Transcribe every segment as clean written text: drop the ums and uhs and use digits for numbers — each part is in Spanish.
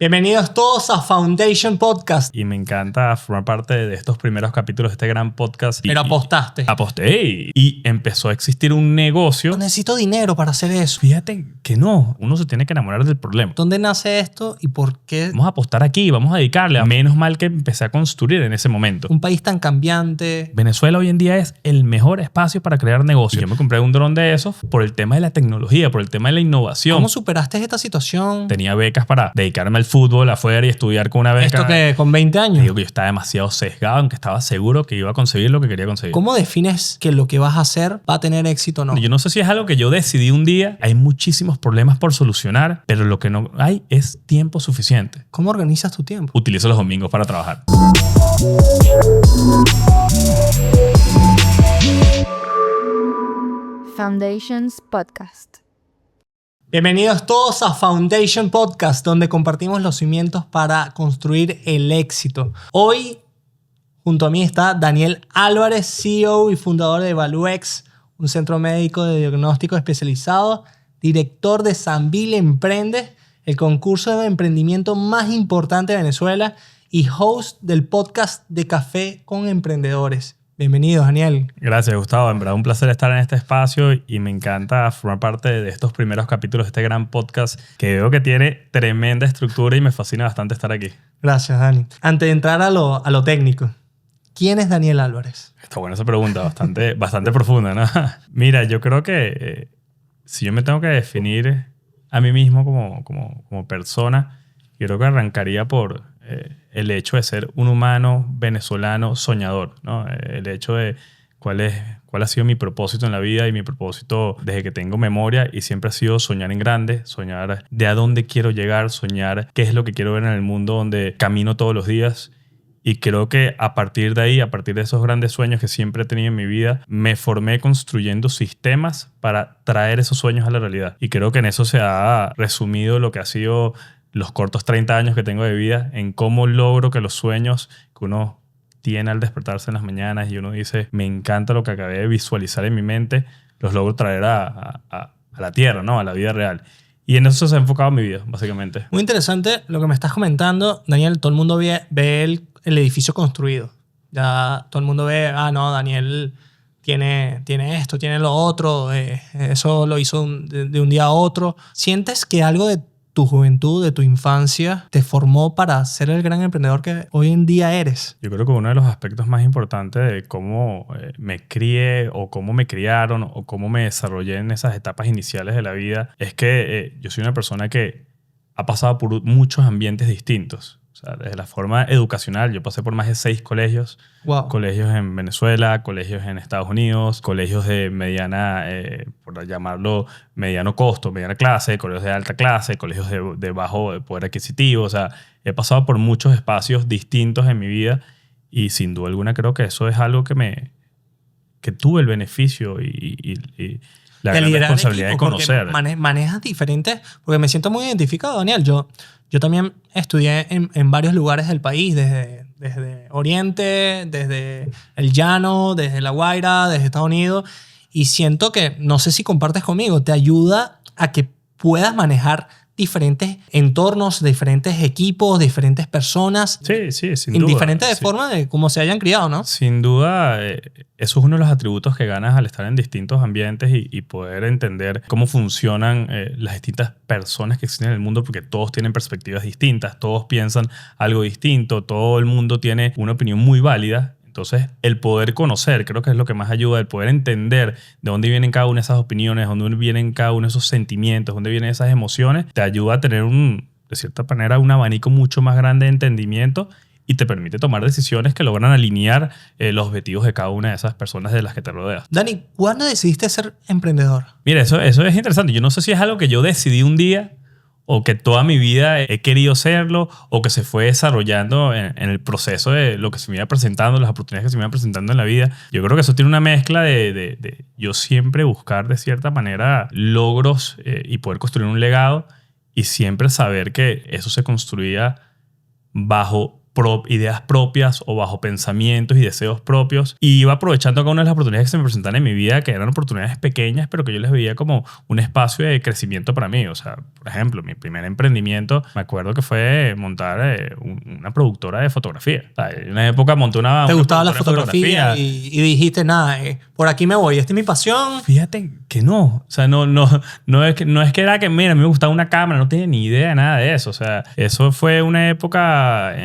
Bienvenidos todos a Foundation Podcast. Y me encanta formar parte de estos primeros capítulos de este gran podcast. Pero apostaste. Aposté y empezó a existir un negocio. No necesito dinero para hacer eso. Fíjate que no, uno se tiene que enamorar del problema. ¿Dónde nace esto y por qué? Vamos a apostar aquí, vamos a dedicarle. Menos mal que empecé a construir en ese momento. Un país tan cambiante. Venezuela hoy en día es el mejor espacio para crear negocios. Yo me compré un dron de esos por el tema de la tecnología, por el tema de la innovación. ¿Cómo superaste esta situación? Tenía becas para dedicarme al fútbol afuera y estudiar con una beca. ¿Esto que con 20 Te años? digo que yo estaba demasiado sesgado, aunque estaba seguro que iba a conseguir lo que quería conseguir. ¿Cómo defines que lo que vas a hacer va a tener éxito o no? Yo no sé si es algo que yo decidí un día. Hay muchísimos problemas por solucionar, pero lo que no hay es tiempo suficiente. ¿Cómo organizas tu tiempo? Utilizo los domingos para trabajar. Foundations Podcast. Bienvenidos todos a Foundation Podcast, donde compartimos los cimientos para construir el éxito. Hoy, junto a mí está Daniel Álvarez, CEO y fundador de Evaluex, un centro médico de diagnóstico especializado, director de Sanville Emprende, el concurso de emprendimiento más importante de Venezuela, y host del podcast de Café con Emprendedores. Bienvenido, Daniel. Gracias, Gustavo. En verdad un placer estar en este espacio y me encanta formar parte de estos primeros capítulos de este gran podcast que veo que tiene tremenda estructura y me fascina bastante estar aquí. Gracias, Dani. Antes de entrar a lo técnico, ¿quién es Daniel Álvarez? Está buena esa pregunta, bastante profunda, ¿no? Mira, yo creo que si yo me tengo que definir a mí mismo como persona, yo creo que arrancaría por el hecho de ser un humano venezolano soñador, ¿no? El hecho de cuál ha sido mi propósito en la vida, y mi propósito desde que tengo memoria y siempre ha sido soñar en grande, soñar de a dónde quiero llegar, soñar qué es lo que quiero ver en el mundo donde camino todos los días. Y creo que a partir de ahí, a partir de esos grandes sueños que siempre he tenido en mi vida, me formé construyendo sistemas para traer esos sueños a la realidad. Y creo que en eso se ha resumido lo que ha sido los cortos 30 años que tengo de vida, en cómo logro que los sueños que uno tiene al despertarse en las mañanas y uno dice, me encanta lo que acabé de visualizar en mi mente, los logro traer a la tierra, ¿no? A la vida real. Y en eso se ha enfocado mi vida, básicamente. Muy interesante lo que me estás comentando, Daniel. Todo el mundo ve el edificio construido. Ya todo el mundo ve, no, Daniel tiene esto, tiene lo otro, eso lo hizo de un día a otro. ¿Sientes que algo de tu juventud, de tu infancia, te formó para ser el gran emprendedor que hoy en día eres? Yo creo que uno de los aspectos más importantes de cómo me crié o cómo me criaron o cómo me desarrollé en esas etapas iniciales de la vida es que yo soy una persona que ha pasado por muchos ambientes distintos. O sea, desde la forma educacional, yo pasé por más de 6 colegios. Wow. Colegios en Venezuela, colegios en Estados Unidos, colegios de mediana, por llamarlo, mediano costo, mediana clase, colegios de alta clase, colegios de bajo poder adquisitivo. O sea, he pasado por muchos espacios distintos en mi vida y sin duda alguna creo que eso es algo que tuve el beneficio y la gran responsabilidad de conocer. Manejas diferentes, porque me siento muy identificado, Daniel. Yo también estudié en varios lugares del país, desde Oriente, desde el Llano, desde La Guaira, desde Estados Unidos, y siento que, no sé si compartes conmigo, te ayuda a que puedas manejar diferentes entornos, diferentes equipos, diferentes personas. Sí, sin duda. Indiferente de Sí. forma de cómo se hayan criado, ¿no? Sin duda, eso es uno de los atributos que ganas al estar en distintos ambientes y poder entender cómo funcionan las distintas personas que existen en el mundo, porque todos tienen perspectivas distintas, todos piensan algo distinto, todo el mundo tiene una opinión muy válida. Entonces, el poder conocer, creo que es lo que más ayuda, el poder entender de dónde vienen cada una de esas opiniones, de dónde vienen cada uno de esos sentimientos, de dónde vienen esas emociones, te ayuda a tener de cierta manera, un abanico mucho más grande de entendimiento y te permite tomar decisiones que logran alinear los objetivos de cada una de esas personas de las que te rodeas. Dani, ¿cuándo decidiste ser emprendedor? Mira, eso es interesante. Yo no sé si es algo que yo decidí un día o que toda mi vida he querido serlo, o que se fue desarrollando en el proceso de lo que se me iba presentando, las oportunidades que se me iban presentando en la vida. Yo creo que eso tiene una mezcla de yo siempre buscar de cierta manera logros y poder construir un legado, y siempre saber que eso se construía bajo ideas propias o bajo pensamientos y deseos propios. Y iba aprovechando cada una de las oportunidades que se me presentaban en mi vida, que eran oportunidades pequeñas, pero que yo les veía como un espacio de crecimiento para mí. O sea, por ejemplo, mi primer emprendimiento, me acuerdo que fue montar una productora de fotografía. O sea, en una época monté una ¿Te gustaba la productora de fotografía y dijiste, nada, por aquí me voy, esta es mi pasión? Fíjate que no. O sea, no es que era que, mira, a mí me gustaba una cámara, no tenía ni idea de nada de eso. O sea, eso fue una época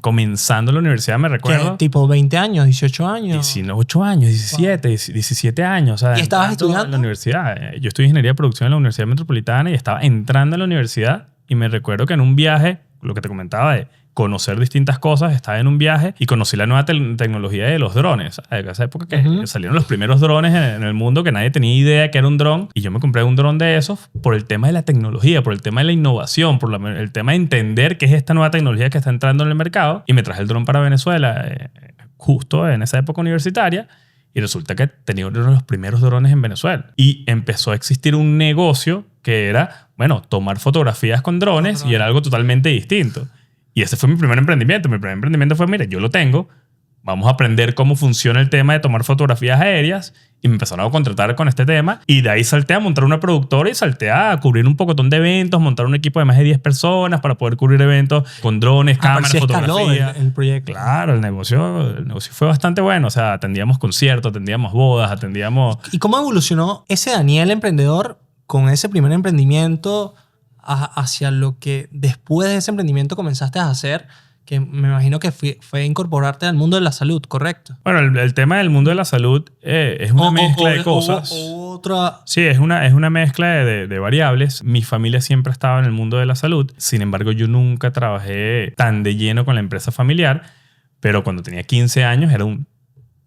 comenzando la universidad, me recuerdo. ¿Qué, tipo 20 años, 18 años? 18 años, 17, 17 años. O sea, ¿Y estabas entrando estudiando? en la universidad. Yo estudié ingeniería de producción en la Universidad Metropolitana y estaba entrando a la universidad y me recuerdo que en un viaje, lo que te comentaba de conocer distintas cosas, estaba en un viaje y conocí la nueva tecnología de los drones. En esa época que salieron los primeros drones en el mundo, que nadie tenía idea que era un dron, y yo me compré un dron de esos por el tema de la tecnología, por el tema de la innovación, por el tema de entender qué es esta nueva tecnología que está entrando en el mercado, y me traje el dron para Venezuela justo en esa época universitaria. Y resulta que tenía uno de los primeros drones en Venezuela. Y empezó a existir un negocio que era, bueno, tomar fotografías con drones, y era algo totalmente distinto. Y ese fue mi primer emprendimiento. Mi primer emprendimiento fue, mira, yo lo tengo, vamos a aprender cómo funciona el tema de tomar fotografías aéreas. Y me empezaron a contratar con este tema. Y de ahí salté a montar una productora y salté a cubrir un pocotón de eventos, montar un equipo de más de 10 personas para poder cubrir eventos con drones, cámaras, fotografía. El proyecto. Claro, el negocio fue bastante bueno. O sea, atendíamos conciertos, atendíamos bodas, atendíamos... ¿Y cómo evolucionó ese Daniel emprendedor con ese primer emprendimiento hacia lo que después de ese emprendimiento comenzaste a hacer? Que me imagino que fue incorporarte al mundo de la salud, ¿correcto? Bueno, el tema del mundo de la salud es una mezcla de cosas. Otra... Sí, es una mezcla de variables. Mi familia siempre estaba en el mundo de la salud. Sin embargo, yo nunca trabajé tan de lleno con la empresa familiar. Pero cuando tenía 15 años era un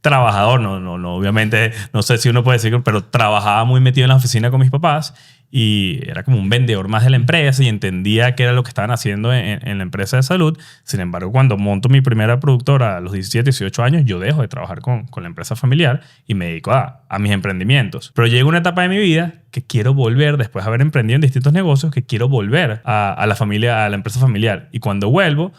trabajador. No, obviamente, no sé si uno puede decir, pero trabajaba muy metido en la oficina con mis papás. Y era como un vendedor más de la empresa y entendía qué era lo que estaban haciendo en la empresa de salud. Sin embargo, cuando monto mi primera productora a los 17, 18 años, yo dejo de trabajar con la empresa familiar y me dedico a mis emprendimientos. Pero llega una etapa de mi vida que quiero volver, después de haber emprendido en distintos negocios, que quiero volver a la familia, a la empresa familiar. Y cuando vuelvo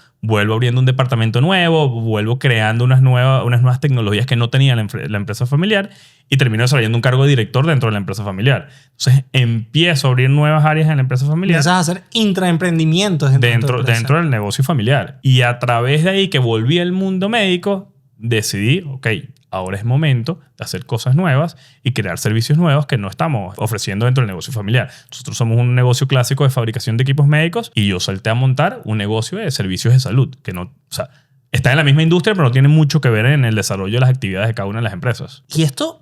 abriendo un departamento nuevo, vuelvo creando unas nuevas tecnologías que no tenía la empresa familiar y termino desarrollando un cargo de director dentro de la empresa familiar. Entonces empiezo a abrir nuevas áreas en la empresa familiar. Empiezas a hacer intraemprendimientos dentro del negocio familiar. Y a través de ahí que volví al mundo médico, decidí, ok, ahora es momento de hacer cosas nuevas y crear servicios nuevos que no estamos ofreciendo dentro del negocio familiar. Nosotros somos un negocio clásico de fabricación de equipos médicos y yo salté a montar un negocio de servicios de salud que no, o sea, está en la misma industria, pero no tiene mucho que ver en el desarrollo de las actividades de cada una de las empresas. Y esto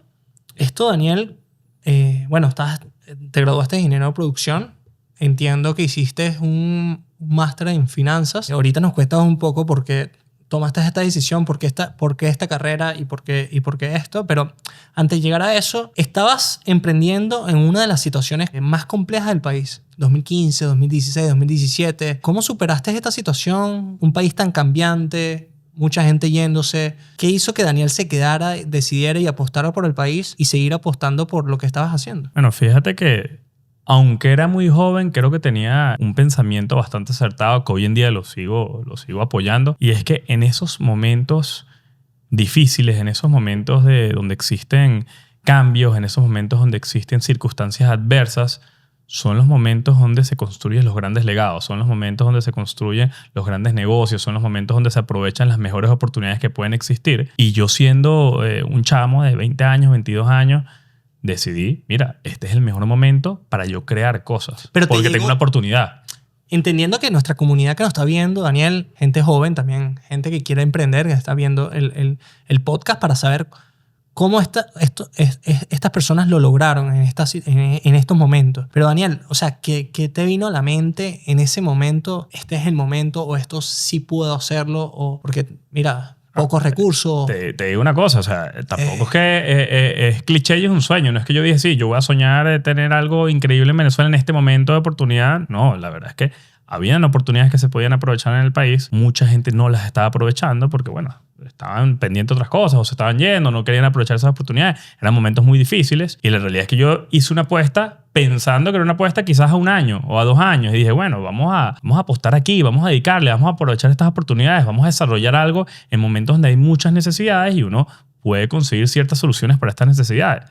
Daniel, bueno, te graduaste de ingeniero de producción. Entiendo que hiciste un máster en finanzas. Ahorita nos cuentas un poco por qué tomaste esta decisión, por qué esta carrera y por qué esto. Pero antes de llegar a eso, estabas emprendiendo en una de las situaciones más complejas del país. 2015, 2016, 2017. ¿Cómo superaste esta situación? Un país tan cambiante, mucha gente yéndose. ¿Qué hizo que Daniel se quedara, decidiera y apostara por el país y seguir apostando por lo que estabas haciendo? Bueno, fíjate que aunque era muy joven, creo que tenía un pensamiento bastante acertado que hoy en día lo sigo apoyando. Y es que en esos momentos difíciles, en esos momentos donde existen cambios, en esos momentos donde existen circunstancias adversas, son los momentos donde se construyen los grandes legados, son los momentos donde se construyen los grandes negocios, son los momentos donde se aprovechan las mejores oportunidades que pueden existir. Y yo siendo un chamo de 20 años, 22 años, decidí, mira, este es el mejor momento para yo crear cosas. Porque tengo una oportunidad. Entendiendo que nuestra comunidad que nos está viendo, Daniel, gente joven también, gente que quiere emprender, que está viendo el podcast para saber cómo estas personas lo lograron en estos momentos. Pero Daniel, o sea, ¿qué te vino a la mente en ese momento? ¿Este es el momento o esto sí puedo hacerlo? O porque, mira, pocos recursos. Te digo una cosa, o sea, tampoco es que es cliché y es un sueño. No es que yo dije, sí, yo voy a soñar tener algo increíble en Venezuela en este momento de oportunidad. No, la verdad es que habían oportunidades que se podían aprovechar en el país. Mucha gente no las estaba aprovechando porque, bueno, estaban pendientes de otras cosas o se estaban yendo, no querían aprovechar esas oportunidades. Eran momentos muy difíciles y la realidad es que yo hice una apuesta pensando que era una apuesta quizás a 1 año o a 2 años. Y dije, bueno, vamos a apostar aquí, vamos a dedicarle, vamos a aprovechar estas oportunidades, vamos a desarrollar algo en momentos donde hay muchas necesidades y uno puede conseguir ciertas soluciones para estas necesidades.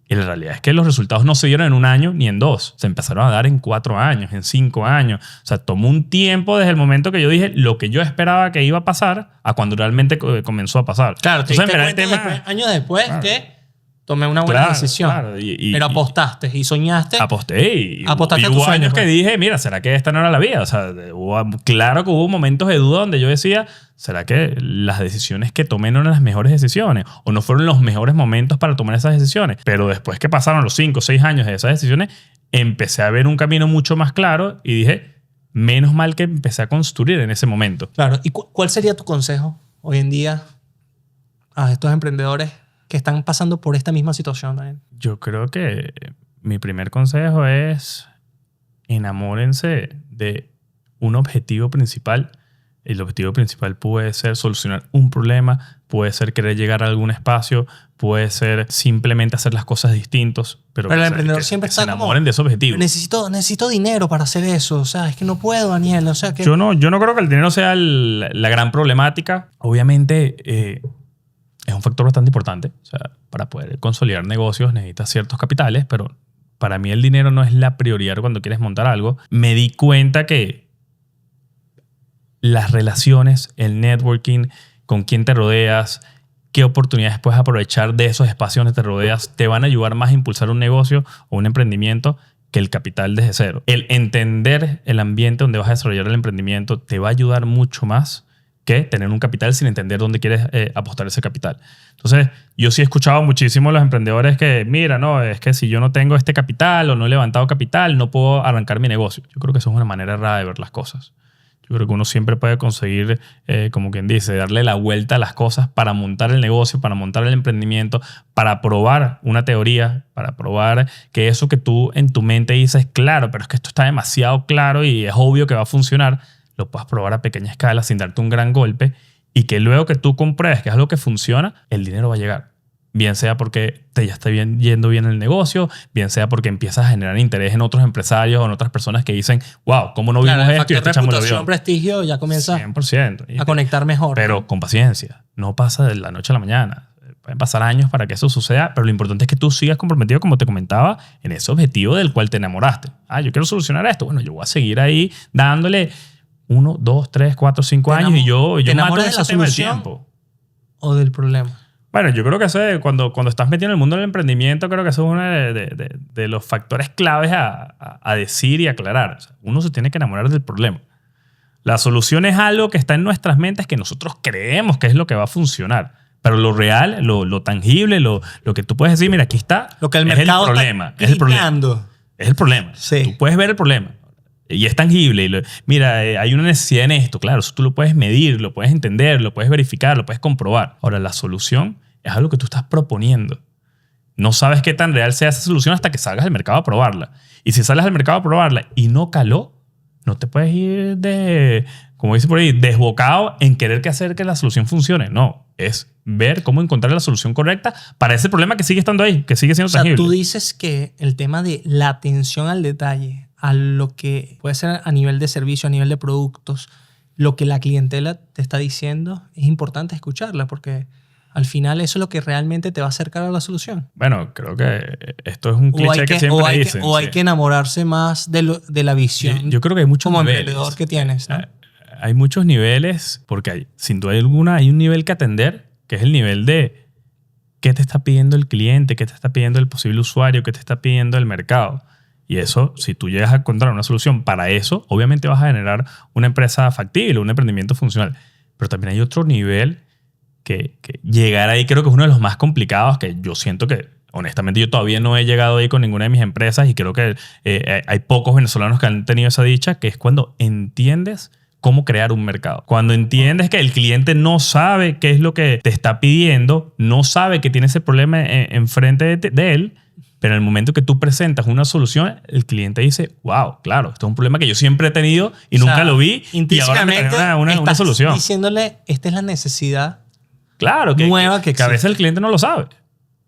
Y la realidad es que los resultados no se dieron en 1 año ni en 2. Se empezaron a dar en 4 años, en 5 años. O sea, tomó un tiempo desde el momento que yo dije lo que yo esperaba que iba a pasar a cuando realmente comenzó a pasar. Claro, te entonces, diste cuenta después, años después Claro. que tomé una buena decisión. Claro. Pero apostaste y soñaste. Aposté y Apostaste a tu hubo sueño, años pues. que dije, mira, ¿será que esta no era la vida? O sea, claro que hubo momentos de duda donde yo decía, ¿será que las decisiones que tomé no eran las mejores decisiones? ¿O no fueron los mejores momentos para tomar esas decisiones? Pero después que pasaron los 5 o 6 años de esas decisiones, empecé a ver un camino mucho más claro y dije, menos mal que empecé a construir en ese momento. Claro. ¿Y cuál sería tu consejo hoy en día a estos emprendedores que están pasando por esta misma situación, Daniel? Yo creo que mi primer consejo es enamórense de un objetivo principal. El objetivo principal puede ser solucionar un problema, puede ser querer llegar a algún espacio, puede ser simplemente hacer las cosas distintos. Pero el que emprendedor siempre se está enamoren como, de ese objetivo. necesito dinero para hacer eso. O sea, es que no puedo, Daniel. O sea, que... Yo no creo que el dinero sea la gran problemática. Obviamente es un factor bastante importante. O sea, para poder consolidar negocios necesitas ciertos capitales, pero para mí el dinero no es la prioridad cuando quieres montar algo. Me di cuenta que las relaciones, el networking, con quién te rodeas, qué oportunidades puedes aprovechar de esos espacios donde te rodeas, te van a ayudar más a impulsar un negocio o un emprendimiento que el capital desde cero. El entender el ambiente donde vas a desarrollar el emprendimiento te va a ayudar mucho más que tener un capital sin entender dónde quieres apostar ese capital. Entonces, yo sí he escuchado muchísimo a los emprendedores que, mira, no, es que si yo no tengo este capital o no he levantado capital, no puedo arrancar mi negocio. Yo creo que eso es una manera errada de ver las cosas. Yo creo que uno siempre puede conseguir, como quien dice, darle la vuelta a las cosas para montar el negocio, para montar el emprendimiento, para probar una teoría, para probar que eso que tú en tu mente dices, claro, pero es que esto está demasiado claro y es obvio que va a funcionar, lo puedas probar a pequeña escala sin darte un gran golpe y que luego que tú compruebes que es algo que funciona, el dinero va a llegar. Bien sea porque te ya está yendo bien el negocio, bien sea porque empiezas a generar interés en otros empresarios o en otras personas que dicen, wow, ¿cómo no vimos esto? Y este chamo lo vio. Prestigio ya comienza 100%. a conectar mejor. Pero con paciencia. No pasa de la noche a la mañana. Pueden pasar años para que eso suceda, pero lo importante es que tú sigas comprometido, como te comentaba, en ese objetivo del cual te enamoraste. Yo quiero solucionar esto. Bueno, yo voy a seguir ahí dándole 1, 2, 3, 4, 5 años y yo mato ese tema del tiempo. ¿O del problema? Bueno, yo creo que cuando estás metido en el mundo del emprendimiento, creo que eso es uno de los factores claves a decir y aclarar. O sea, uno se tiene que enamorar del problema. La solución es algo que está en nuestras mentes que nosotros creemos que es lo que va a funcionar. Pero lo real, lo tangible, lo que tú puedes decir, mira, aquí está, lo que el mercado es el problema. Está es el problema. Es el problema. Sí. Tú puedes ver el problema. Y es tangible. Mira, hay una necesidad en esto. Claro, eso tú lo puedes medir, lo puedes entender, lo puedes verificar, lo puedes comprobar. Ahora, la solución es algo que tú estás proponiendo. No sabes qué tan real sea esa solución hasta que salgas al mercado a probarla. Y si sales al mercado a probarla y no caló, no te puedes ir como dice por ahí, desbocado en querer hacer que la solución funcione. No, es ver cómo encontrar la solución correcta para ese problema que sigue estando ahí, que sigue siendo tangible. Tú dices que el tema de la atención al detalle, a lo que puede ser a nivel de servicio, a nivel de productos, lo que la clientela te está diciendo, es importante escucharla porque al final eso es lo que realmente te va a acercar a la solución. Bueno, creo que esto es un cliché que siempre dicen. Hay que enamorarse más de la visión. Yo creo que hay muchos como niveles. emprendedor que tienes, ¿no? Hay muchos niveles, porque sin duda alguna hay un nivel que atender, que es el nivel de qué te está pidiendo el cliente, qué te está pidiendo el posible usuario, qué te está pidiendo el mercado. Y eso, si tú llegas a encontrar una solución para eso, obviamente vas a generar una empresa factible, un emprendimiento funcional. Pero también hay otro nivel que llegar ahí creo que es uno de los más complicados, que yo siento que, honestamente, yo todavía no he llegado ahí con ninguna de mis empresas y creo que hay pocos venezolanos que han tenido esa dicha, que es cuando entiendes cómo crear un mercado. Cuando entiendes que el cliente no sabe qué es lo que te está pidiendo, no sabe que tiene ese problema enfrente de él, pero en el momento que tú presentas una solución, el cliente dice, wow, claro, esto es un problema que yo siempre he tenido y nunca lo vi y ahora me trae una solución. Diciéndole, esta es la necesidad claro, nueva que a veces el cliente no lo sabe.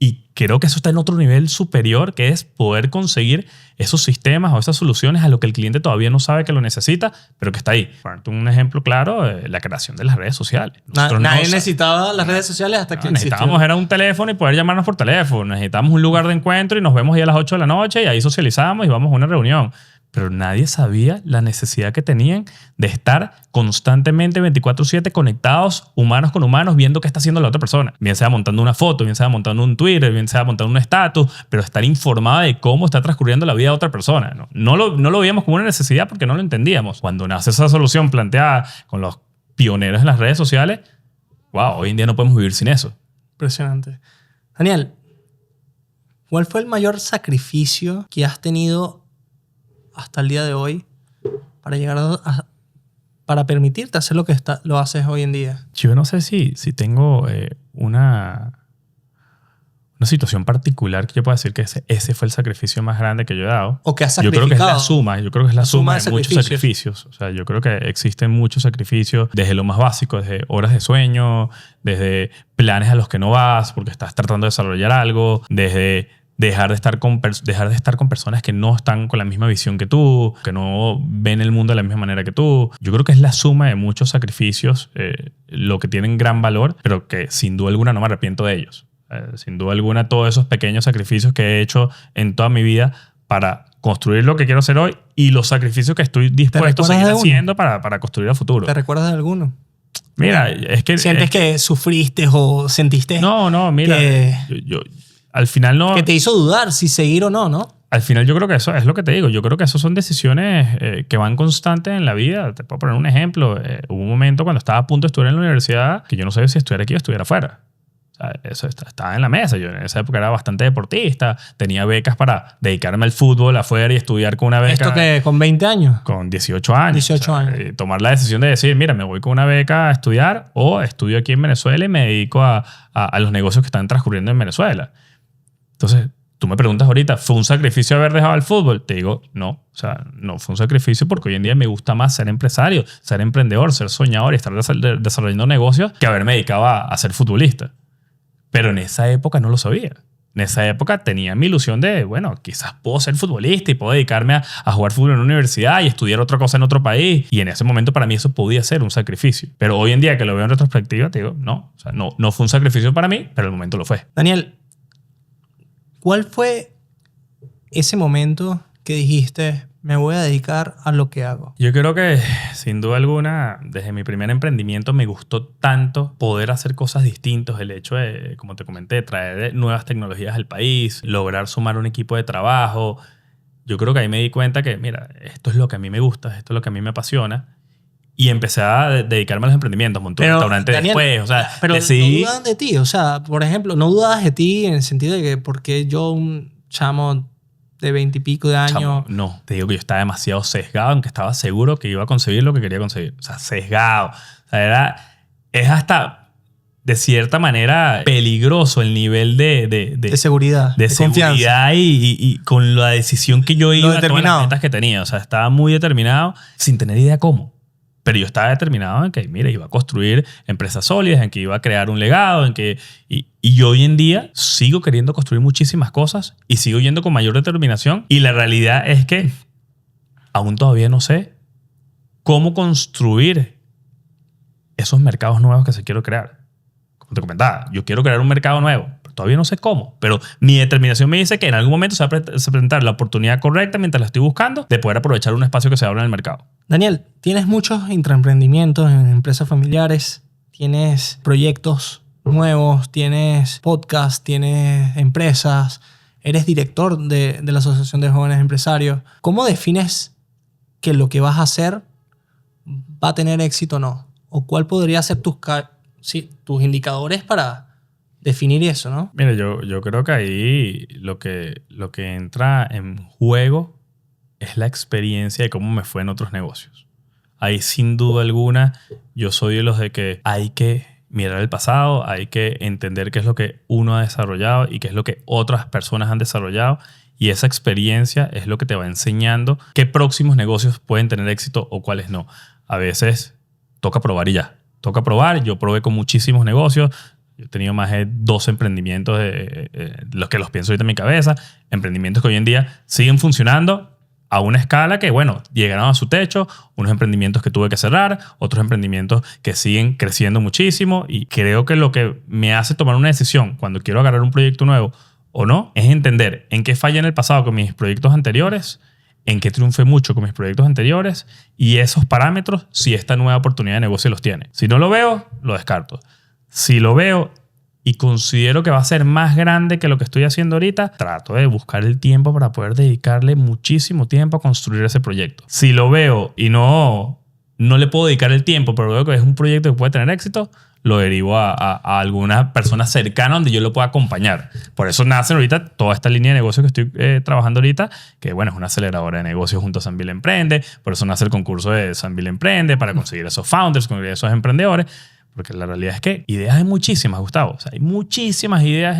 Y creo que eso está en otro nivel superior, que es poder conseguir esos sistemas o esas soluciones a lo que el cliente todavía no sabe que lo necesita, pero que está ahí. Para un ejemplo claro, la creación de las redes sociales. Nadie necesitaba las redes sociales hasta que necesitábamos era un teléfono y poder llamarnos por teléfono. Necesitábamos un lugar de encuentro y nos vemos ahí a las 8 de la noche y ahí socializamos y vamos a una reunión. Pero nadie sabía la necesidad que tenían de estar constantemente 24/7 conectados, humanos con humanos, viendo qué está haciendo la otra persona. Bien sea montando una foto, bien sea montando un Twitter, bien sea montando un estatus, pero estar informada de cómo está transcurriendo la vida de otra persona. No lo veíamos como una necesidad porque no lo entendíamos. Cuando nace esa solución planteada con los pioneros en las redes sociales, wow, hoy en día no podemos vivir sin eso. Impresionante. Daniel, ¿cuál fue el mayor sacrificio que has tenido hasta el día de hoy para llegar para permitirte hacer lo que lo haces hoy en día? Yo no sé si tengo una situación particular que yo pueda decir que ese fue el sacrificio más grande que yo he dado. O que has sacrificado. Yo creo que es la suma de de muchos sacrificios. O sea, yo creo que existen muchos sacrificios desde lo más básico, desde horas de sueño, desde planes a los que no vas porque estás tratando de desarrollar algo, desde dejar de estar con personas que no están con la misma visión que tú, que no ven el mundo de la misma manera que tú. Yo creo que es la suma de muchos sacrificios lo que tienen gran valor, pero que sin duda alguna no me arrepiento de ellos. Sin duda alguna, todos esos pequeños sacrificios que he hecho en toda mi vida para construir lo que quiero hacer hoy y los sacrificios que estoy dispuesto a seguir haciendo para construir el futuro. ¿Te recuerdas de alguno? Mira, es que... ¿Sientes que sufriste o sentiste? No, mira, yo al final no... Que te hizo dudar si seguir o no, ¿no? Al final yo creo que eso es lo que te digo. Yo creo que eso son decisiones que van constantes en la vida. Te puedo poner un ejemplo. Hubo un momento cuando estaba a punto de estudiar en la universidad que yo no sabía si estudiar aquí o estudiar afuera. O sea, eso estaba en la mesa. Yo en esa época era bastante deportista. Tenía becas para dedicarme al fútbol afuera y estudiar con una beca. ¿Esto que con 20 años? Con 18 años. 18 años. Tomar la decisión de decir, mira, me voy con una beca a estudiar o estudio aquí en Venezuela y me dedico a los negocios que están transcurriendo en Venezuela. Entonces, tú me preguntas ahorita, ¿fue un sacrificio haber dejado el fútbol? Te digo, no. O sea, no fue un sacrificio porque hoy en día me gusta más ser empresario, ser emprendedor, ser soñador y estar desarrollando negocios que haberme dedicado a ser futbolista. Pero en esa época no lo sabía. En esa época tenía mi ilusión de, bueno, quizás puedo ser futbolista y puedo dedicarme a jugar fútbol en una universidad y estudiar otra cosa en otro país. Y en ese momento para mí eso podía ser un sacrificio. Pero hoy en día que lo veo en retrospectiva, te digo, no. O sea, no fue un sacrificio para mí, pero el momento lo fue. Daniel, ¿cuál fue ese momento que dijiste, me voy a dedicar a lo que hago? Yo creo que, sin duda alguna, desde mi primer emprendimiento me gustó tanto poder hacer cosas distintas. El hecho de, como te comenté, traer nuevas tecnologías al país, lograr sumar un equipo de trabajo. Yo creo que ahí me di cuenta que, mira, esto es lo que a mí me gusta, esto es lo que a mí me apasiona. Y empecé a dedicarme a los emprendimientos, monté un restaurante después, o sea, pero decidí... no dudaban de ti, o sea, por ejemplo, no dudabas de ti en el sentido de que porque yo, un chamo de 20 y pico de años... Chamo, no, te digo que yo estaba demasiado sesgado, aunque estaba seguro que iba a conseguir lo que quería conseguir. O sea, sesgado. O sea, es hasta, de cierta manera, peligroso el nivel de seguridad, de seguridad y con la decisión que yo iba a todas las metas que tenía. O sea, estaba muy determinado sin tener idea cómo. Pero yo estaba determinado en que, mira, iba a construir empresas sólidas, en que iba a crear un legado, en que... Y yo hoy en día sigo queriendo construir muchísimas cosas y sigo yendo con mayor determinación. Y la realidad es que aún todavía no sé cómo construir esos mercados nuevos que se quiero crear. Como te comentaba, yo quiero crear un mercado nuevo. Todavía no sé cómo, pero mi determinación me dice que en algún momento se va a presentar la oportunidad correcta mientras la estoy buscando de poder aprovechar un espacio que se abre en el mercado. Daniel, tienes muchos intraemprendimientos en empresas familiares, tienes proyectos nuevos, tienes podcasts, tienes empresas, eres director de la Asociación de Jóvenes Empresarios. ¿Cómo defines que lo que vas a hacer va a tener éxito o no? ¿O cuál podría ser tus indicadores para definir eso, no? Mira, yo creo que ahí lo que entra en juego es la experiencia de cómo me fue en otros negocios. Ahí, sin duda alguna, yo soy de los de que hay que mirar el pasado, hay que entender qué es lo que uno ha desarrollado y qué es lo que otras personas han desarrollado. Y esa experiencia es lo que te va enseñando qué próximos negocios pueden tener éxito o cuáles no. A veces toca probar y ya. Toca probar. Yo probé con muchísimos negocios. Yo he tenido más de 12 emprendimientos, los que los pienso ahorita en mi cabeza, emprendimientos que hoy en día siguen funcionando a una escala que, bueno, llegaron a su techo, unos emprendimientos que tuve que cerrar, otros emprendimientos que siguen creciendo muchísimo, y creo que lo que me hace tomar una decisión cuando quiero agarrar un proyecto nuevo o no es entender en qué fallé en el pasado con mis proyectos anteriores, en qué triunfé mucho con mis proyectos anteriores, y esos parámetros si esta nueva oportunidad de negocio los tiene. Si no lo veo, lo descarto. Si lo veo y considero que va a ser más grande que lo que estoy haciendo ahorita, trato de buscar el tiempo para poder dedicarle muchísimo tiempo a construir ese proyecto. Si lo veo y no le puedo dedicar el tiempo, pero veo que es un proyecto que puede tener éxito, lo derivo a alguna persona cercana donde yo lo pueda acompañar. Por eso nace ahorita toda esta línea de negocio que estoy trabajando ahorita, que bueno, es una aceleradora de negocios junto a Sanville Emprende. Por eso nace el concurso de Sanville Emprende, para conseguir esos founders, conseguir esos emprendedores. Porque la realidad es que ideas hay muchísimas, Gustavo. O sea, hay muchísimas ideas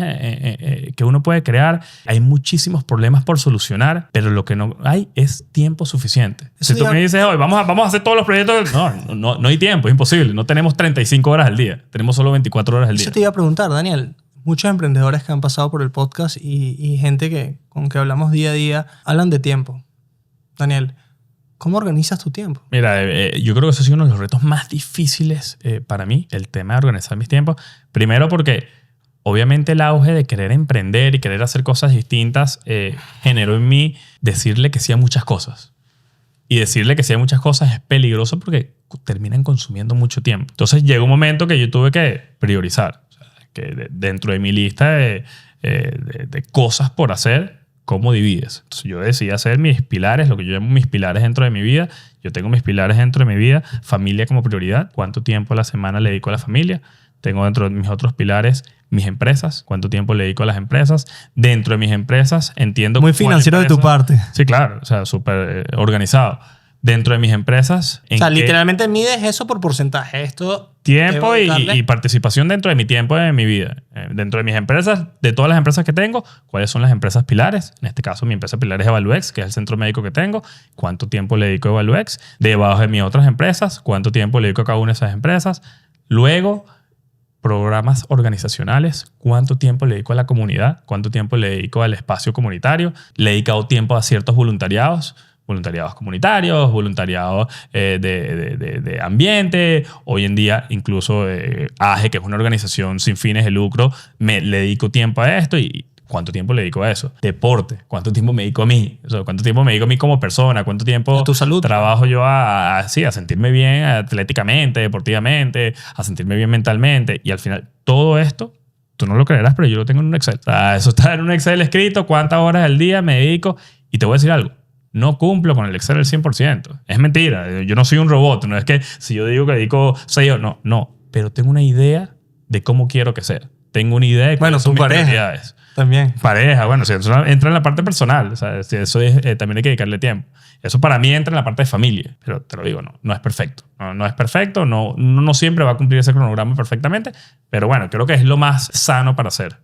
que uno puede crear. Hay muchísimos problemas por solucionar, pero lo que no hay es tiempo suficiente. Eso Si tú ya... me dices, hoy vamos a hacer todos los proyectos, no hay tiempo, es imposible. No tenemos 35 horas al día, tenemos solo 24 horas al día. Eso te iba a preguntar, Daniel. Muchos emprendedores que han pasado por el podcast y gente con que hablamos día a día hablan de tiempo. Daniel, ¿cómo organizas tu tiempo? Mira, yo creo que eso ha sido uno de los retos más difíciles para mí, el tema de organizar mis tiempos. Primero porque obviamente el auge de querer emprender y querer hacer cosas distintas generó en mí decirle que sí a muchas cosas. Y decirle que sí a muchas cosas es peligroso porque terminan consumiendo mucho tiempo. Entonces llegó un momento que yo tuve que priorizar. O sea, que dentro de mi lista de cosas por hacer, ¿cómo divides? Entonces yo decidí hacer mis pilares, lo que yo llamo mis pilares dentro de mi vida. Yo tengo mis pilares dentro de mi vida. Familia como prioridad. ¿Cuánto tiempo a la semana le dedico a la familia? Tengo dentro de mis otros pilares mis empresas. ¿Cuánto tiempo le dedico a las empresas? Dentro de mis empresas entiendo... Muy financiero de tu parte. Sí, claro. O sea, súper organizado. Dentro de mis empresas... O sea, literalmente mides eso por porcentaje. Esto... Tiempo y participación dentro de mi tiempo de mi vida. Dentro de mis empresas, de todas las empresas que tengo, ¿cuáles son las empresas pilares? En este caso, mi empresa pilar es Evaluex, que es el centro médico que tengo. ¿Cuánto tiempo le dedico a Evaluex? Debajo de mis otras empresas, ¿cuánto tiempo le dedico a cada una de esas empresas? Luego, programas organizacionales. ¿Cuánto tiempo le dedico a la comunidad? ¿Cuánto tiempo le dedico al espacio comunitario? ¿Le he dedicado tiempo a ciertos voluntariados? Voluntariados comunitarios, voluntariados de ambiente. Hoy en día, incluso AGE, que es una organización sin fines de lucro, le dedico tiempo a esto. ¿Y cuánto tiempo le dedico a eso? Deporte. ¿Cuánto tiempo me dedico a mí? O sea, ¿cuánto tiempo me dedico a mí como persona? ¿Cuánto tiempo a tu salud trabajo yo a sentirme bien atléticamente, deportivamente, a sentirme bien mentalmente? Y al final, todo esto, tú no lo creerás, pero yo lo tengo en un Excel. O sea, eso está en un Excel escrito, cuántas horas al día me dedico. Y te voy a decir algo. No cumplo con el Excel al 100%. Es mentira. Yo no soy un robot. No es que si yo digo que dedico 6 horas... No. Pero tengo una idea de cómo quiero que sea. Tengo una idea de cuáles son mis prioridades. También. Pareja. Bueno, si eso entra en la parte personal. O sea, eso es, también hay que dedicarle tiempo. Eso para mí entra en la parte de familia. Pero te lo digo, no es perfecto. No es perfecto. No siempre va a cumplir ese cronograma perfectamente. Pero bueno, creo que es lo más sano para hacer.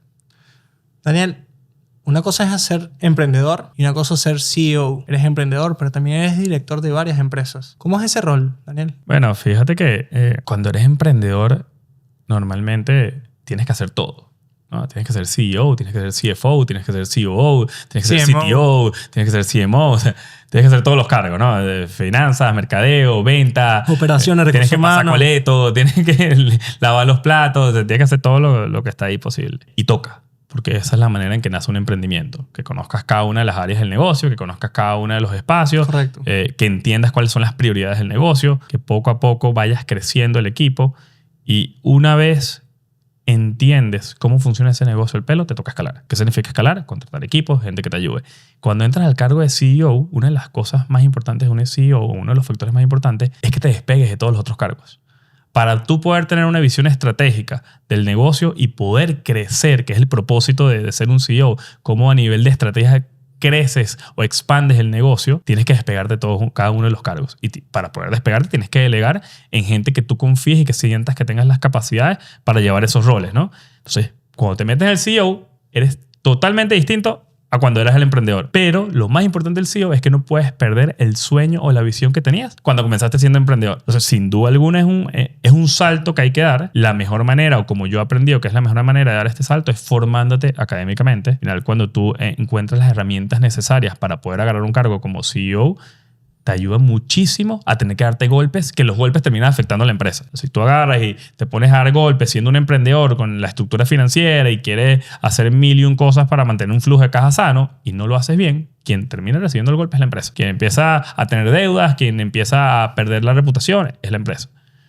Daniel, una cosa es ser emprendedor y una cosa es ser CEO. Eres emprendedor, pero también eres director de varias empresas. ¿Cómo es ese rol, Daniel? Bueno, fíjate que cuando eres emprendedor, normalmente tienes que hacer todo, ¿no? Tienes que ser CEO, tienes que ser CFO, tienes que ser COO, tienes que ser CTO, tienes que ser CMO. O sea, tienes que hacer todos los cargos, ¿no? De finanzas, mercadeo, venta. Operaciones, tienes que pasar humanos. coleto, tienes que lavar los platos. Tienes que hacer todo lo que está ahí posible. Y toca. Porque esa es la manera en que nace un emprendimiento. Que conozcas cada una de las áreas del negocio, que conozcas cada uno de los espacios, Correcto. Que entiendas cuáles son las prioridades del negocio, que poco a poco vayas creciendo el equipo y una vez entiendes cómo funciona ese negocio del pelo, te toca escalar. ¿Qué significa escalar? Contratar equipos, gente que te ayude. Cuando entras al cargo de CEO, una de las cosas más importantes de un CEO, o uno de los factores más importantes, es que te despegues de todos los otros cargos. Para tú poder tener una visión estratégica del negocio y poder crecer, que es el propósito de ser un CEO, cómo a nivel de estrategia creces o expandes el negocio, tienes que despegarte de cada uno de los cargos. Y para poder despegarte tienes que delegar en gente que tú confíes y que sientas que tengas las capacidades para llevar esos roles, ¿no? Entonces, cuando te metes en el CEO, eres totalmente distinto a cuando eras el emprendedor. Pero lo más importante del CEO es que no puedes perder el sueño o la visión que tenías cuando comenzaste siendo emprendedor. Entonces, sin duda alguna es un salto que hay que dar. La mejor manera, o como yo he aprendido que es la mejor manera de dar este salto, es formándote académicamente. Al final, cuando tú encuentras las herramientas necesarias para poder agarrar un cargo como CEO, te ayuda muchísimo a tener que darte golpes, que los golpes terminan afectando a la empresa. Si tú agarras y te pones a dar golpes siendo un emprendedor con la estructura financiera y quieres hacer 1000 cosas para mantener un flujo de caja sano y no lo haces bien, quien termina recibiendo el golpe es la empresa. Quien empieza a tener deudas, quien empieza a perder la reputación es la empresa.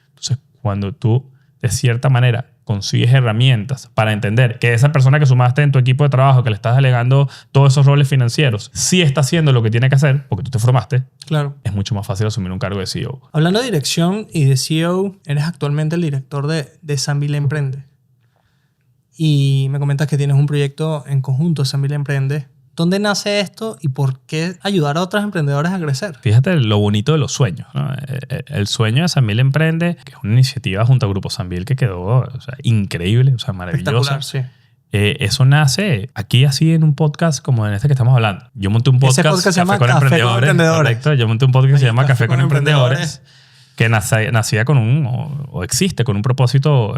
Entonces, cuando tú, de cierta manera, consigues herramientas para entender que esa persona que sumaste en tu equipo de trabajo, que le estás delegando todos esos roles financieros, sí está haciendo lo que tiene que hacer, porque tú te formaste, Claro. es mucho más fácil asumir un cargo de CEO. Hablando de dirección y de CEO, eres actualmente el director de Sanville Emprende. Y me comentas que tienes un proyecto en conjunto, Sanville Emprende. ¿Dónde nace esto y por qué ayudar a otros emprendedores a crecer? Fíjate lo bonito de los sueños, ¿no? El sueño de Sanville Emprende, que es una iniciativa junto a Grupo Sanville que quedó, o sea, increíble, o sea, maravillosa. Espectacular, sí. Eso nace aquí así en un podcast como en este que estamos hablando. Yo monté un podcast, Ese podcast se llama Café con Café con Emprendedores. Correcto. Yo monté un podcast que se llama Café con Emprendedores. que nacía con o existe con un propósito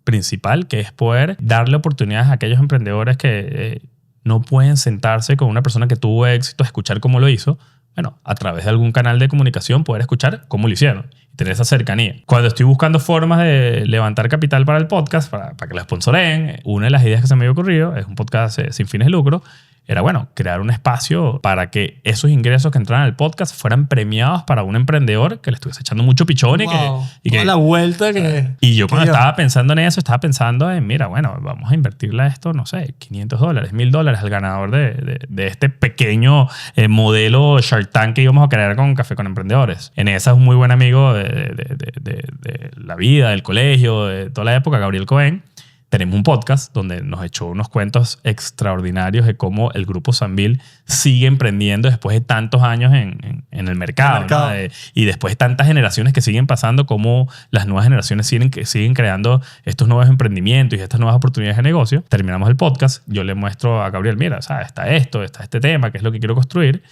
principal, que es poder darle oportunidades a aquellos emprendedores que no pueden sentarse con una persona que tuvo éxito a escuchar cómo lo hizo. Bueno, a través de algún canal de comunicación poder escuchar cómo lo hicieron y tener esa cercanía. Cuando estoy buscando formas de levantar capital para el podcast, para que lo sponsoreen, una de las ideas que se me había ocurrido, es un podcast sin fines de lucro, era, bueno, crear un espacio para que esos ingresos que entraran al podcast fueran premiados para un emprendedor que le estuviese echando mucho pichón Wow. y Toda que... la vuelta que... Y yo cuando dio. estaba pensando en eso, estaba pensando en, mira, bueno, vamos a invertirle a esto, no sé, $500, $1000 al ganador de este pequeño modelo Shark Tank que íbamos a crear con Café con Emprendedores. En esa es un muy buen amigo de la vida, del colegio, de toda la época, Gabriel Cohen. Tenemos un podcast donde nos echó unos cuentos extraordinarios de cómo el Grupo Sanville sigue emprendiendo después de tantos años en el mercado. ¿No? Y después de tantas generaciones que siguen pasando, cómo las nuevas generaciones siguen creando estos nuevos emprendimientos y estas nuevas oportunidades de negocio. Terminamos el podcast, yo le muestro a Gabriel, mira, ¿sabes? Está este tema, que es lo que quiero construir.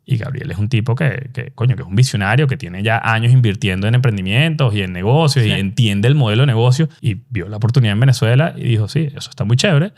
Y Gabriel es un tipo que es un visionario, que tiene ya años invirtiendo en emprendimientos y en negocios, sí, y entiende el modelo de negocio, y vio la oportunidad en Venezuela y dijo, sí, eso está muy chévere,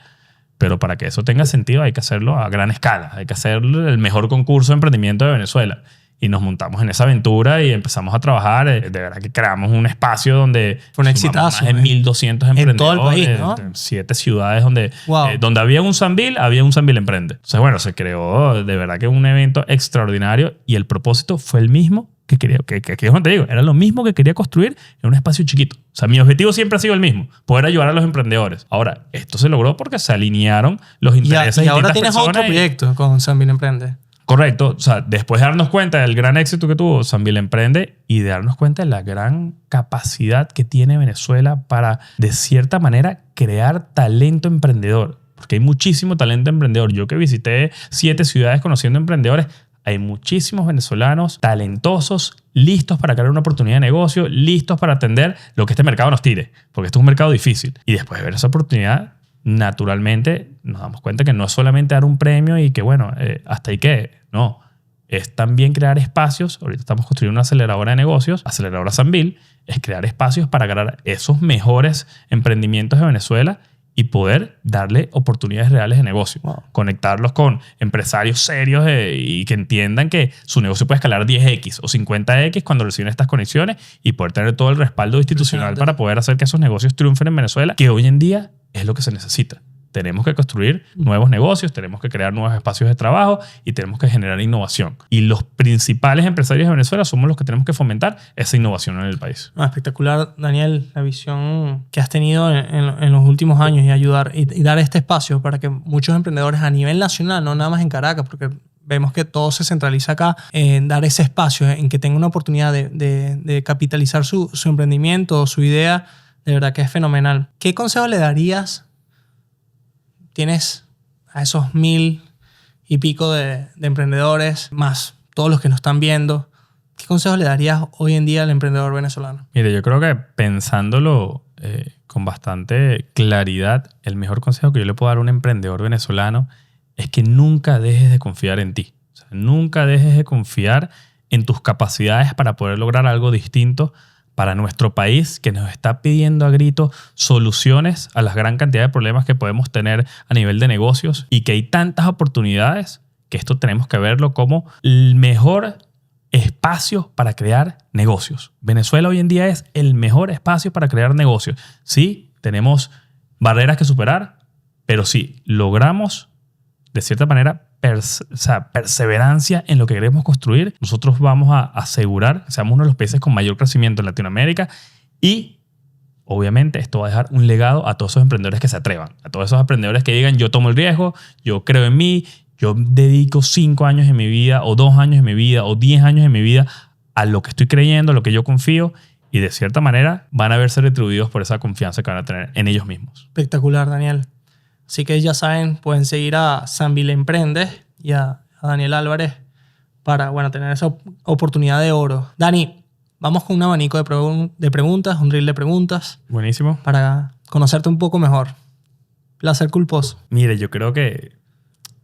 pero para que eso tenga sentido hay que hacerlo a gran escala, hay que hacer el mejor concurso de emprendimiento de Venezuela. Y nos montamos en esa aventura y empezamos a trabajar. De verdad que creamos un espacio donde fue un exitazo, más de 1200 emprendedores. En todo el país, ¿no? En 7 ciudades donde, wow, donde había un Sanville Emprende. Entonces, bueno, se creó de verdad que un evento extraordinario y el propósito fue el mismo que quería, que es donde te digo, era lo mismo que quería construir en un espacio chiquito. O sea, mi objetivo siempre ha sido el mismo, poder ayudar a los emprendedores. Ahora, esto se logró porque se alinearon los intereses y ahora tienes personas otro proyecto con Sanville Emprende. Correcto. O sea, después de darnos cuenta del gran éxito que tuvo Sanville Emprende y de darnos cuenta de la gran capacidad que tiene Venezuela para, de cierta manera, crear talento emprendedor. Porque hay muchísimo talento emprendedor. Yo que visité 7 ciudades conociendo emprendedores, hay muchísimos venezolanos talentosos, listos para crear una oportunidad de negocio, listos para atender lo que este mercado nos tire. Porque esto es un mercado difícil. Y después de ver esa oportunidad, naturalmente nos damos cuenta que no es solamente dar un premio y que, bueno, hasta ahí quede. No, es también crear espacios. Ahorita estamos construyendo una aceleradora de negocios, aceleradora Sanville, es crear espacios para crear esos mejores emprendimientos de Venezuela y poder darle oportunidades reales de negocio. Wow. Conectarlos con empresarios serios y que entiendan que su negocio puede escalar 10x o 50x cuando reciben estas conexiones y poder tener todo el respaldo institucional para poder hacer que esos negocios triunfen en Venezuela, que hoy en día es lo que se necesita. Tenemos que construir nuevos negocios, tenemos que crear nuevos espacios de trabajo y tenemos que generar innovación. Y los principales empresarios de Venezuela somos los que tenemos que fomentar esa innovación en el país. Espectacular, Daniel, la visión que has tenido en los últimos años y ayudar y dar este espacio para que muchos emprendedores a nivel nacional, no nada más en Caracas, porque vemos que todo se centraliza acá, en dar ese espacio, en que tenga una oportunidad de capitalizar su emprendimiento o su idea, de verdad que es fenomenal. ¿Qué consejo le darías? Tienes a esos 1000 y pico de emprendedores, más todos los que nos están viendo. ¿Qué consejos le darías hoy en día al emprendedor venezolano? Mire, yo creo que pensándolo con bastante claridad, el mejor consejo que yo le puedo dar a un emprendedor venezolano es que nunca dejes de confiar en ti. O sea, nunca dejes de confiar en tus capacidades para poder lograr algo distinto para nuestro país, que nos está pidiendo a grito soluciones a la gran cantidad de problemas que podemos tener a nivel de negocios, y que hay tantas oportunidades que esto tenemos que verlo como el mejor espacio para crear negocios. Venezuela hoy en día es el mejor espacio para crear negocios. Sí, tenemos barreras que superar, pero si logramos de cierta manera perseverancia en lo que queremos construir, nosotros vamos a asegurar que seamos uno de los países con mayor crecimiento en Latinoamérica, y obviamente esto va a dejar un legado a todos esos emprendedores que se atrevan, a todos esos emprendedores que digan yo tomo el riesgo, yo creo en mí, yo dedico 5 años de mi vida o 2 años de mi vida o 10 años de mi vida a lo que estoy creyendo, a lo que yo confío, y de cierta manera van a verse retribuidos por esa confianza que van a tener en ellos mismos. Espectacular, Daniel. Así que ya saben, pueden seguir a Sanville Emprende y a Daniel Álvarez para, bueno, tener esa oportunidad de oro. Dani, vamos con un abanico de preguntas, un drill de preguntas Buenísimo. para conocerte un poco mejor. Placer culposo. Mire, yo creo que,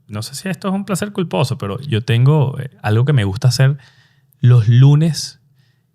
no sé si esto es un placer culposo, pero yo tengo algo que me gusta hacer los lunes,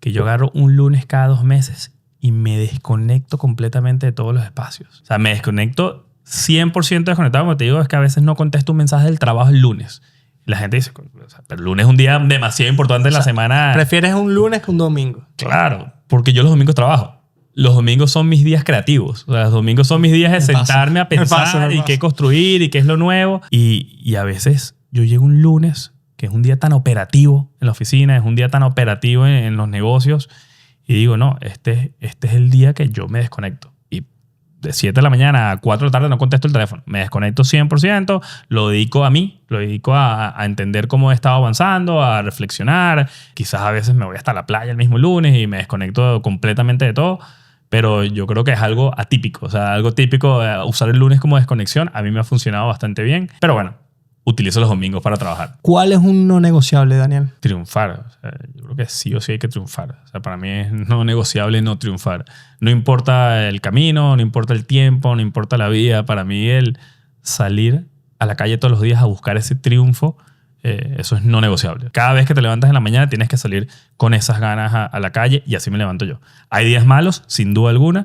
que yo agarro un lunes cada 2 meses y me desconecto completamente de todos los espacios. O sea, me desconecto 100% desconectado. Como te digo, es que a veces no contesto un mensaje del trabajo el lunes. Y la gente dice, o sea, pero el lunes es un día demasiado importante en la semana. ¿Prefieres un lunes que un domingo? Claro, porque yo los domingos trabajo. Los domingos son mis días creativos. O sea, los domingos son mis días de sentarme a pensar y qué construir y qué es lo nuevo. Y a veces yo llego un lunes, que es un día tan operativo en la oficina, es un día tan operativo en los negocios, y digo, no, este es el día que yo me desconecto. Y de 7 de la mañana a 4 de la tarde no contesto el teléfono. Me desconecto 100%, lo dedico a mí, lo dedico a entender cómo he estado avanzando, a reflexionar. Quizás a veces me voy hasta la playa el mismo lunes y me desconecto completamente de todo. Pero yo creo que es algo atípico. O sea, algo típico, usar el lunes como desconexión. A mí me ha funcionado bastante bien. Pero bueno, utilizo los domingos para trabajar. ¿Cuál es un no negociable, Daniel? Triunfar. O sea, yo creo que sí o sí hay que triunfar. O sea, para mí es no negociable no triunfar. No importa el camino, no importa el tiempo, no importa la vida. Para mí el salir a la calle todos los días a buscar ese triunfo, eso es no negociable. Cada vez que te levantas en la mañana tienes que salir con esas ganas a la calle, y así me levanto yo. Hay días malos, sin duda alguna,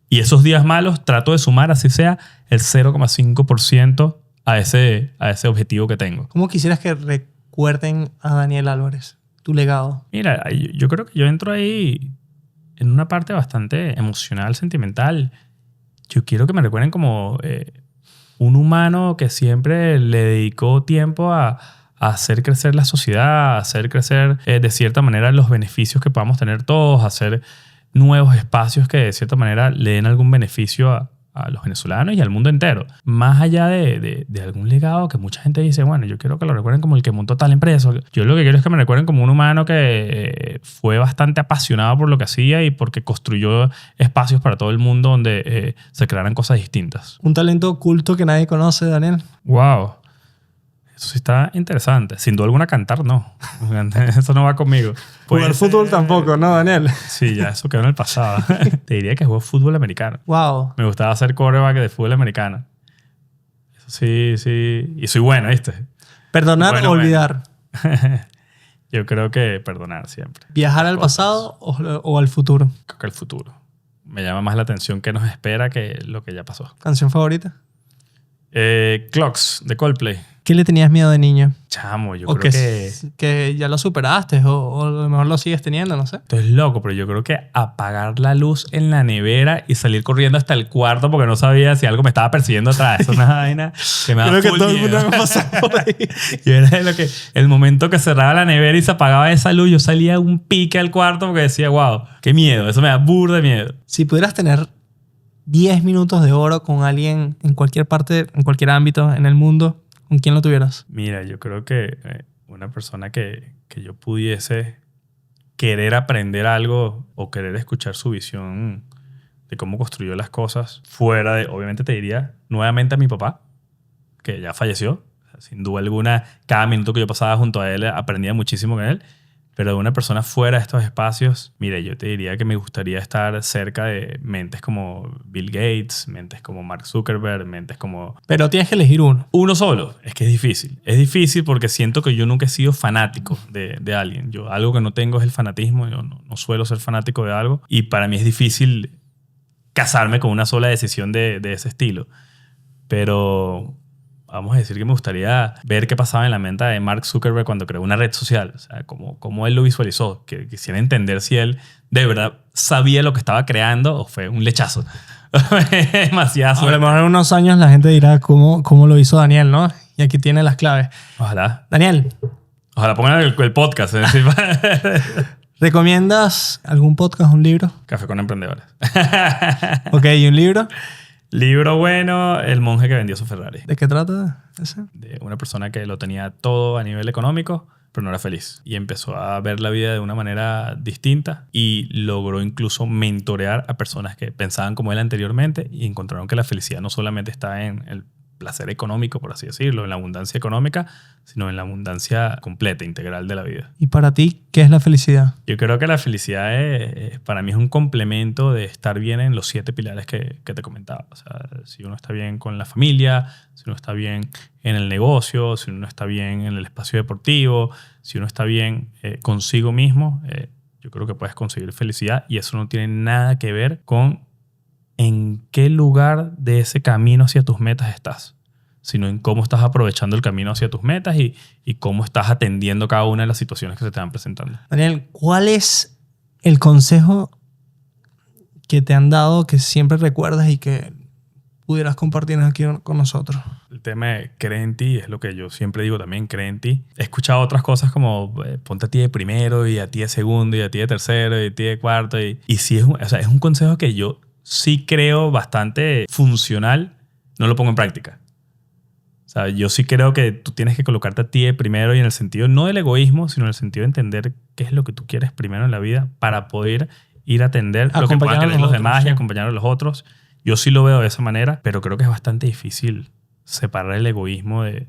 y esos días malos trato de sumar, así sea, el 0,5% a ese objetivo que tengo. ¿Cómo quisieras que recuerden a Daniel Álvarez, tu legado? Mira, yo creo que yo entro ahí en una parte bastante emocional, sentimental. Yo quiero que me recuerden como un humano que siempre le dedicó tiempo a hacer crecer la sociedad, a hacer crecer de cierta manera los beneficios que podamos tener todos, a hacer nuevos espacios que de cierta manera le den algún beneficio a los venezolanos y al mundo entero. Más allá de algún legado que mucha gente dice, bueno, yo quiero que lo recuerden como el que montó tal empresa. Yo lo que quiero es que me recuerden como un humano que fue bastante apasionado por lo que hacía y porque construyó espacios para todo el mundo donde se crearan cosas distintas. Un talento oculto que nadie conoce, Daniel. ¡Wow! Eso sí está interesante. Sin duda alguna cantar, no. Eso no va conmigo. Jugar fútbol tampoco, ¿no, Daniel? Sí, ya eso quedó en el pasado. Te diría que juego fútbol americano. Wow. Me gustaba hacer quarterback de fútbol americano. Eso sí. Y soy bueno, ¿viste? Perdonar o olvidar. Yo creo que perdonar siempre. ¿Viajar al pasado o al futuro? Creo que el futuro. Me llama más la atención que nos espera que lo que ya pasó. ¿Canción favorita? Clocks, de Coldplay. ¿Qué le tenías miedo de niño? Chamo, yo O creo que... que ya lo superaste o a lo mejor lo sigues teniendo, no sé. Esto es loco, pero yo creo que apagar la luz en la nevera y salir corriendo hasta el cuarto porque no sabía si algo me estaba persiguiendo atrás. Es una vaina que me da Creo que full todo el miedo. mundo me pasó por ahí. Y era el momento que cerraba la nevera y se apagaba esa luz, yo salía un pique al cuarto porque decía, wow, qué miedo. Eso me da burda de miedo. Si pudieras tener 10 minutos de oro con alguien en cualquier parte, en cualquier ámbito en el mundo, ¿con quién lo tuvieras? Mira, yo creo que una persona que yo pudiese querer aprender algo o querer escuchar su visión de cómo construyó las cosas, fuera de, obviamente te diría nuevamente a mi papá, que ya falleció. Sin duda alguna, cada minuto que yo pasaba junto a él aprendía muchísimo con él. Pero de una persona fuera de estos espacios, mira, yo te diría que me gustaría estar cerca de mentes como Bill Gates, mentes como Mark Zuckerberg, mentes como... Pero tienes que elegir uno. Uno solo. Es que es difícil. Es difícil porque siento que yo nunca he sido fanático de alguien. Yo algo que no tengo es el fanatismo. Yo no suelo ser fanático de algo. Y para mí es difícil casarme con una sola decisión de ese estilo. Pero... vamos a decir que me gustaría ver qué pasaba en la mente de Mark Zuckerberg cuando creó una red social. O sea, cómo él lo visualizó. Que quisiera entender si él de verdad sabía lo que estaba creando o fue un lechazo. Demasiado. A lo mejor en unos años la gente dirá cómo lo hizo Daniel, ¿no? Y aquí tiene las claves. Ojalá. Daniel, Pongan el podcast. Es decir, ¿recomiendas algún podcast, un libro? Café con Emprendedores. Ok, ¿y un libro? Libro bueno, El monje que vendió su Ferrari. ¿De qué trata ese? De una persona que lo tenía todo a nivel económico, pero no era feliz. Y empezó a ver la vida de una manera distinta y logró incluso mentorear a personas que pensaban como él anteriormente y encontraron que la felicidad no solamente está en el placer económico, por así decirlo, en la abundancia económica, sino en la abundancia completa, integral de la vida. ¿Y para ti qué es la felicidad? Yo creo que la felicidad para mí es un complemento de estar bien en los 7 pilares que te comentaba. O sea, si uno está bien con la familia, si uno está bien en el negocio, si uno está bien en el espacio deportivo, si uno está bien consigo mismo, yo creo que puedes conseguir felicidad y eso no tiene nada que ver con en qué lugar de ese camino hacia tus metas estás, sino en cómo estás aprovechando el camino hacia tus metas y cómo estás atendiendo cada una de las situaciones que se te van presentando. Daniel, ¿cuál es el consejo que te han dado que siempre recuerdas y que pudieras compartir aquí con nosotros? El tema de cree en ti es lo que yo siempre digo también, cree en ti. He escuchado otras cosas como ponte a ti de primero y a ti de segundo y a ti de tercero y a ti de cuarto. Y sí es un consejo que yo sí creo bastante funcional, no lo pongo en práctica. O sea, yo sí creo que tú tienes que colocarte a ti de primero y en el sentido no del egoísmo, sino en el sentido de entender qué es lo que tú quieres primero en la vida para poder ir a atender lo que puedan querer los demás y acompañar a los otros. Yo sí lo veo de esa manera, pero creo que es bastante difícil separar el egoísmo del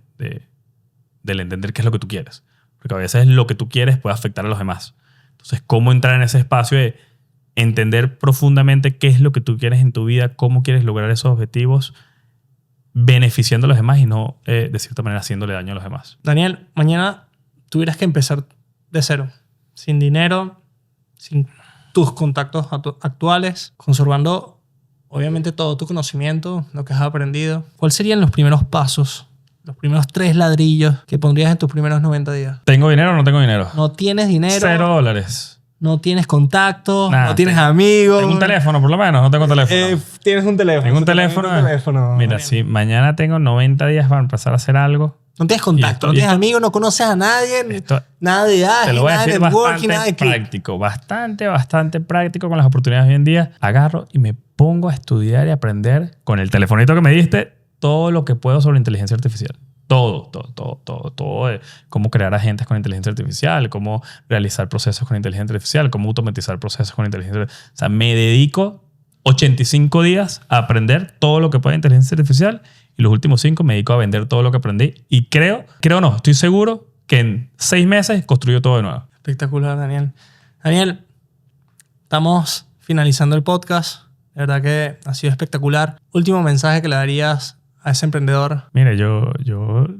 entender qué es lo que tú quieres. Porque a veces lo que tú quieres puede afectar a los demás. Entonces, ¿cómo entrar en ese espacio de entender profundamente qué es lo que tú quieres en tu vida, cómo quieres lograr esos objetivos, beneficiando a los demás y no, de cierta manera, haciéndole daño a los demás? Daniel, mañana tuvieras que empezar de cero, sin dinero, sin tus contactos actuales, conservando, obviamente, todo tu conocimiento, lo que has aprendido. ¿Cuáles serían los primeros pasos, los primeros 3 ladrillos que pondrías en tus primeros 90 días? ¿Tengo dinero o no tengo dinero? No tienes dinero. $0. No tienes contacto, Nada, no tienes amigos. Tengo un teléfono, por lo menos. No tengo teléfono. Tienes un teléfono. Tengo un teléfono. Mira, si mañana tengo 90 días para empezar a hacer algo. No tienes contacto, no tienes amigos, no conoces a nadie, nada de te lo voy a nada de decir networking, nada de bastante práctico. Bastante práctico con las oportunidades de hoy en día. Agarro y me pongo a estudiar y aprender con el telefonito que me diste todo lo que puedo sobre inteligencia artificial. Todo de cómo crear agentes con inteligencia artificial, cómo realizar procesos con inteligencia artificial, cómo automatizar procesos con inteligencia artificial. O sea, me dedico 85 días a aprender todo lo que puede inteligencia artificial y los últimos 5 me dedico a vender todo lo que aprendí y estoy seguro que en 6 meses construyo todo de nuevo. Espectacular, Daniel. Daniel, estamos finalizando el podcast. De verdad que ha sido espectacular. Último mensaje que le darías a ese emprendedor. Mire, yo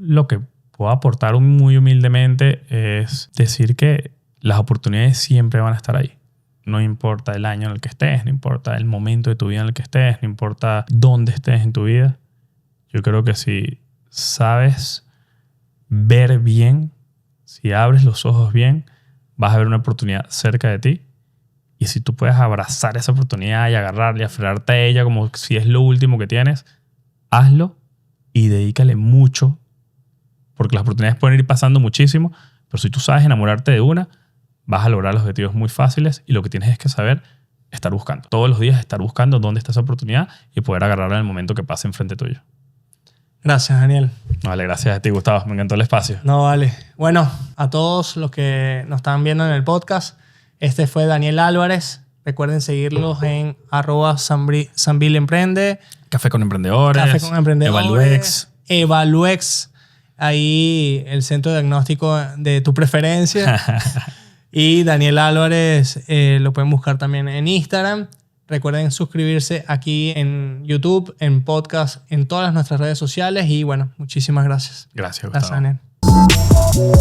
lo que puedo aportar muy humildemente es decir que las oportunidades siempre van a estar ahí. No importa el año en el que estés, no importa el momento de tu vida en el que estés, no importa dónde estés en tu vida. Yo creo que si sabes ver bien, si abres los ojos bien, vas a ver una oportunidad cerca de ti. Y si tú puedes abrazar esa oportunidad y agarrarla y aferrarte a ella como si es lo último que tienes, hazlo y dedícale mucho, porque las oportunidades pueden ir pasando muchísimo, pero si tú sabes enamorarte de una, vas a lograr los objetivos muy fáciles y lo que tienes es que saber estar buscando. Todos los días estar buscando dónde está esa oportunidad y poder agarrarla en el momento que pase enfrente tuyo. Gracias, Daniel. Vale, gracias a ti, Gustavo. Me encantó el espacio. No, vale. Bueno, a todos los que nos están viendo en el podcast, este fue Daniel Álvarez. Recuerden seguirlos en @SanBillEmprende. Café con Emprendedores. Café con Emprendedores. Evaluex. Evaluex. Ahí el centro de diagnóstico de tu preferencia. Y Daniel Álvarez lo pueden buscar también en Instagram. Recuerden suscribirse aquí en YouTube, en podcast, en todas nuestras redes sociales. Y bueno, muchísimas gracias. Gracias, Gracias, Gustavo. Daniel.